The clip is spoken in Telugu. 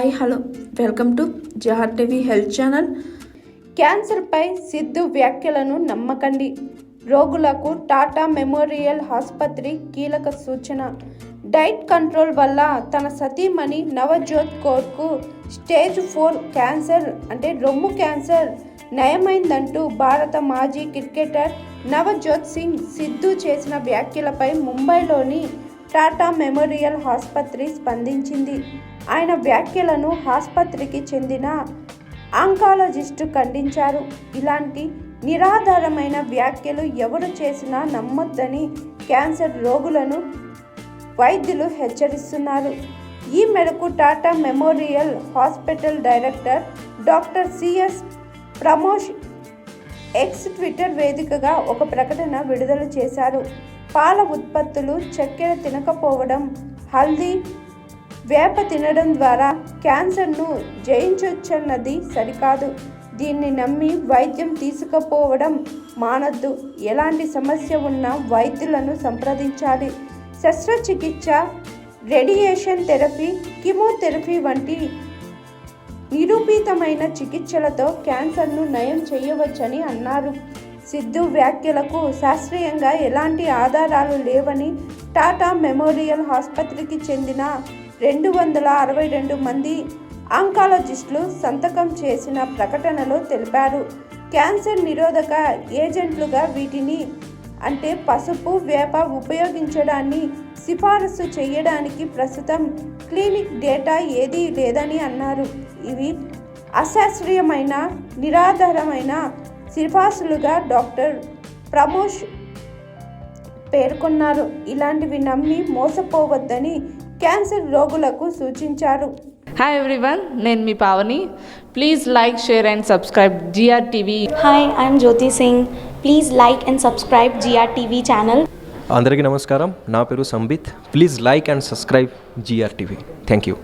Hi hello welcome to Jahar TV health channel. క్యాన్సర్పై సిద్ధు వ్యాఖ్యలను నమ్మకండి. రోగులకు టాటా మెమోరియల్ ఆసుపత్రి కీలక సూచన. డైట్ కంట్రోల్ వల్ల తన సతీమణి నవజోత్ కౌర్కు స్టేజ్ 4 క్యాన్సర్ అంటే రొమ్ము క్యాన్సర్ నయమైందంటూ భారత మాజీ క్రికెటర్ నవజోత్ సింగ్ సిద్ధు చేసిన వ్యాఖ్యలపై ముంబైలోని టాటా మెమోరియల్ ఆసుపత్రి స్పందించింది. ఆయన వ్యాఖ్యలను ఆసుపత్రికి చెందిన ఆంకాలజిస్టు ఖండించారు. ఇలాంటి నిరాధారమైన వ్యాఖ్యలు ఎవరు చేసినా నమ్మొద్దని క్యాన్సర్ రోగులను వైద్యులు హెచ్చరిస్తున్నారు. ఈ మేరకు Tata memorial hospital director doctor CS Pramosh X Twitter వేదికగా ఒక ప్రకటన విడుదల చేశారు. పాల ఉత్పత్తులు, చక్కెర తినకపోవడం, హల్దీ, వేప తినడం ద్వారా క్యాన్సర్ను జయించవచ్చన్నది సరికాదు. దీన్ని నమ్మి వైద్యం తీసుకుపోవడం మానొద్దు. ఎలాంటి సమస్య ఉన్నా వైద్యులను సంప్రదించాలి. శస్త్రచికిత్స, రేడియేషన్ థెరపీ, కీమోథెరపీ వంటి నిరూపితమైన చికిత్సలతో క్యాన్సర్ను నయం చేయవచ్చని అన్నారు. సిద్ధు వ్యాఖ్యలకు శాస్త్రీయంగా ఎలాంటి ఆధారాలు లేవని టాటా మెమోరియల్ ఆసుపత్రికి చెందిన 262 మంది ఆంకాలజిస్టులు సంతకం చేసిన ప్రకటనలో తెలిపారు. క్యాన్సర్ నిరోధక ఏజెంట్లుగా వీటిని అంటే పసుపు, వేప ఉపయోగించడాన్ని సిఫారసు చేయడానికి ప్రస్తుతం క్లినిక్ డేటా ఏదీ లేదని అన్నారు. ఇవి అశాస్త్రీయమైన, నిరాధారమైన సిఫార్సులుగా డాక్టర్ ప్రమోష్ పేర్కొన్నారు. ఇలాంటివి నమ్మి మోసపోవద్దని క్యాన్సర్ రోగులకు సూచించారు. హాయ్ ఎవ్రీవన్, నేను మీ Pavani. Please like, share and subscribe GR TV. Hi, I'm Jyoti Singh. Please like and subscribe GR TV channel. అందరికీ నమస్కారం. నా పేరు Sambit. Please like and subscribe GR TV. Thank you.